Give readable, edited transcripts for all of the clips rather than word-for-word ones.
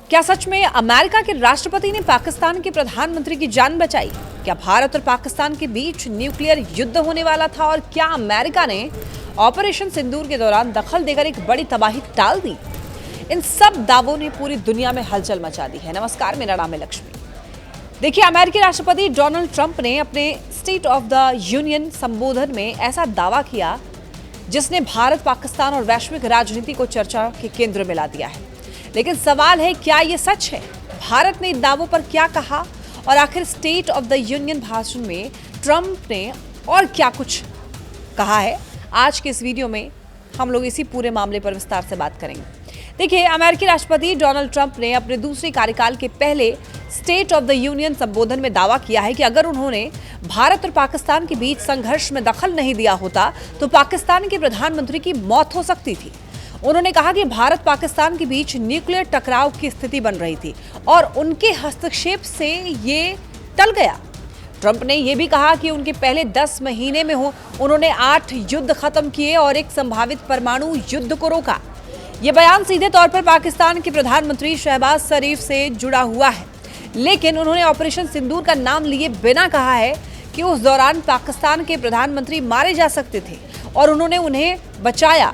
क्या सच में अमेरिका के राष्ट्रपति ने पाकिस्तान के प्रधानमंत्री की जान बचाई? क्या भारत और पाकिस्तान के बीच न्यूक्लियर युद्ध होने वाला था और क्या अमेरिका ने ऑपरेशन सिंदूर के दौरान दखल देकर एक बड़ी तबाही टाल दी? इन सब दावों ने पूरी दुनिया में हलचल मचा दी है। नमस्कार, मेरा नाम है लक्ष्मी। देखिए, अमेरिकी राष्ट्रपति डोनाल्ड ट्रंप ने अपने स्टेट ऑफ द यूनियन संबोधन में ऐसा दावा किया जिसने भारत, पाकिस्तान और वैश्विक राजनीति को चर्चा के केंद्र में ला दिया है। लेकिन सवाल है, क्या ये सच है? भारत ने इन दावों पर क्या कहा और आखिर स्टेट ऑफ द यूनियन भाषण में ट्रंप ने और क्या कुछ कहा है? आज के इस वीडियो में हम लोग इसी पूरे मामले पर विस्तार से बात करेंगे। देखिए, अमेरिकी राष्ट्रपति डोनाल्ड ट्रंप ने अपने दूसरे कार्यकाल के पहले स्टेट ऑफ द यूनियन संबोधन में दावा किया है कि अगर उन्होंने भारत और पाकिस्तान के बीच संघर्ष में दखल नहीं दिया होता तो पाकिस्तान के प्रधानमंत्री की मौत हो सकती थी। उन्होंने कहा कि भारत पाकिस्तान के बीच न्यूक्लियर टकराव की स्थिति बन रही थी और उनके हस्तक्षेप से ये टल गया। ट्रंप ने यह भी कहा कि उनके पहले 10 महीने में उन्होंने 8 युद्ध खत्म किए और एक संभावित परमाणु युद्ध को रोका। यह बयान सीधे तौर पर पाकिस्तान के प्रधानमंत्री शहबाज शरीफ से जुड़ा हुआ है, लेकिन उन्होंने ऑपरेशन सिंदूर का नाम लिए बिना कहा है कि उस दौरान पाकिस्तान के प्रधानमंत्री मारे जा सकते थे और उन्होंने उन्हें बचाया।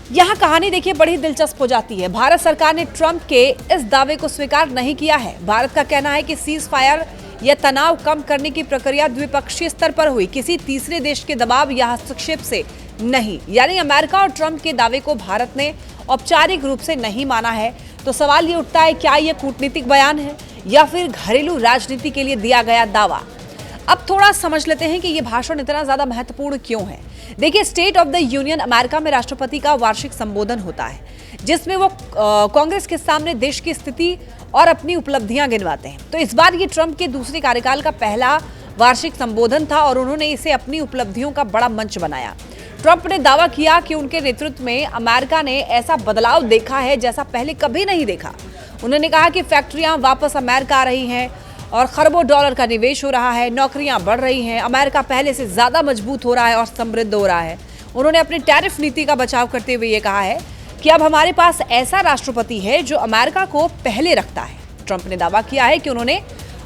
यहां कहानी देखिए बड़ी दिलचस्प हो जाती है। भारत सरकार ने ट्रंप के इस दावे को स्वीकार नहीं किया है। भारत का कहना है कि सीज फायर या तनाव कम करने की प्रक्रिया द्विपक्षीय स्तर पर हुई, किसी तीसरे देश के दबाव या हस्तक्षेप से नहीं। यानी अमेरिका और ट्रंप के दावे को भारत ने औपचारिक रूप से नहीं माना है। तो सवाल ये उठता है, क्या यह कूटनीतिक बयान है या फिर घरेलू राजनीति के लिए दिया गया दावा? अब थोड़ा समझ लेते हैं कि यह भाषण इतना ज्यादा महत्वपूर्ण क्यों है। देखिए, state of the union America में राष्ट्रपति का वार्षिक संबोधन होता है जिसमें वो कांग्रेस के सामने देश की स्थिति और अपनी उपलब्धियां गिनवाते हैं। तो इस बार ये ट्रंप के दूसरे कार्यकाल का पहला वार्षिक संबोधन था और उन्होंने इसे अपनी उपलब्धियों का बड़ा मंच बनाया। ट्रंप ने दावा किया कि उनके नेतृत्व में अमेरिका ने ऐसा बदलाव देखा है जैसा पहले कभी नहीं देखा। उन्होंने कहा कि फैक्ट्रियां वापस अमेरिका आ रही हैं और खरबों डॉलर का निवेश हो रहा है, नौकरियां बढ़ रही हैं, अमेरिका पहले से ज्यादा मजबूत हो रहा है और समृद्ध हो रहा है। उन्होंने अपनी टैरिफ नीति का बचाव करते हुए ये कहा है कि अब हमारे पास ऐसा राष्ट्रपति है जो अमेरिका को पहले रखता है। ट्रंप ने दावा किया है कि उन्होंने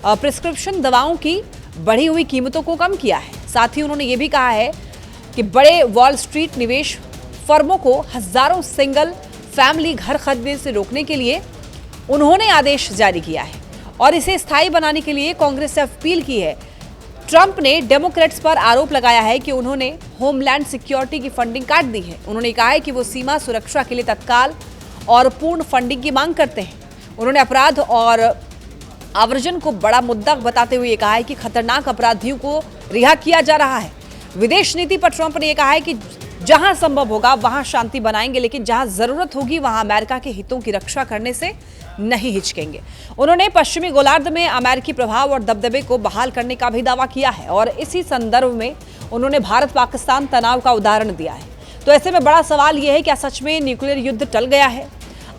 प्रिस्क्रिप्शन दवाओं की बढ़ी हुई कीमतों को कम किया है। साथ ही उन्होंने ये भी कहा है कि बड़े वॉल स्ट्रीट निवेश फर्मों को हजारों सिंगल फैमिली घर खरीदने से रोकने के लिए उन्होंने आदेश जारी किया है और इसे स्थायी बनाने के लिए कांग्रेस से अपील की है। ट्रंप ने डेमोक्रेट्स पर आरोप लगाया है कि उन्होंने होमलैंड सिक्योरिटी की फंडिंग काट दी है। उन्होंने कहा है कि वो सीमा सुरक्षा के लिए तत्काल और पूर्ण फंडिंग की मांग करते हैं। उन्होंने अपराध और आवर्जन को बड़ा मुद्दा बताते हुए कहा है कि खतरनाक अपराधियों को रिहा किया जा रहा है। विदेश नीति पर ट्रंप ने कहा है कि जहां संभव होगा वहां शांति बनाएंगे, लेकिन जहां जरूरत होगी वहां अमेरिका के हितों की रक्षा करने से नहीं हिचकेंगे। उन्होंने पश्चिमी गोलार्ध में अमेरिकी प्रभाव और दबदबे को बहाल करने का भी दावा किया है और इसी संदर्भ में उन्होंने भारत पाकिस्तान तनाव का उदाहरण दिया है। तो ऐसे में बड़ा सवाल यह है, क्या सच में न्यूक्लियर युद्ध टल गया है?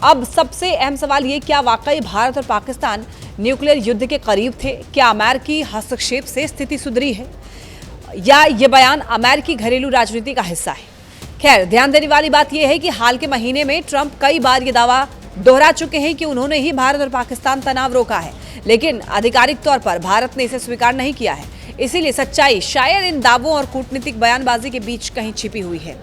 अब सबसे अहम सवाल ये, क्या वाकई भारत और पाकिस्तान न्यूक्लियर युद्ध के करीब थे? क्या अमेरिकी हस्तक्षेप से स्थिति सुधरी है या ये बयान अमेरिकी घरेलू राजनीति का हिस्सा है? खैर, ध्यान देने वाली बात यह है कि हाल के महीने में ट्रंप कई बार ये दावा दोहरा चुके हैं कि उन्होंने ही भारत और पाकिस्तान तनाव रोका है, लेकिन आधिकारिक तौर पर भारत ने इसे स्वीकार नहीं किया है। इसीलिए सच्चाई शायद इन दावों और कूटनीतिक बयानबाजी के बीच कहीं छिपी हुई है।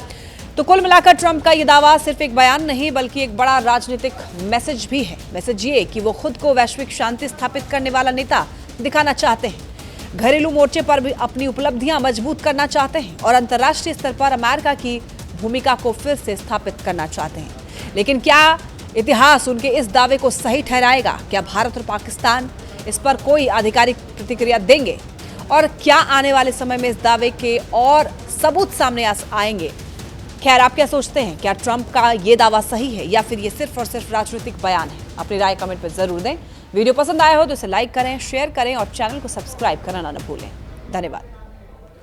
तो कुल मिलाकर ट्रंप का ये दावा सिर्फ एक बयान नहीं बल्कि एक बड़ा राजनीतिक मैसेज भी है। मैसेज ये कि वो खुद को वैश्विक शांति स्थापित करने वाला नेता दिखाना चाहते हैं, घरेलू मोर्चे पर भी अपनी उपलब्धियां मजबूत करना चाहते हैं और अंतर्राष्ट्रीय स्तर पर अमेरिका की भूमिका को फिर से स्थापित करना चाहते हैं। लेकिन क्या इतिहास उनके इस दावे को सही ठहराएगा? क्या भारत और पाकिस्तान इस पर कोई आधिकारिक प्रतिक्रिया देंगे? और क्या आने वाले समय में इस दावे के और सबूत सामने आएंगे? खैर, आप क्या सोचते हैं? क्या ट्रंप का ये दावा सही है या फिर ये सिर्फ और सिर्फ राजनीतिक बयान है? अपनी राय कमेंट पर जरूर दें। वीडियो पसंद आया हो तो इसे लाइक करें, शेयर करें और चैनल को सब्सक्राइब करना ना भूलें। धन्यवाद।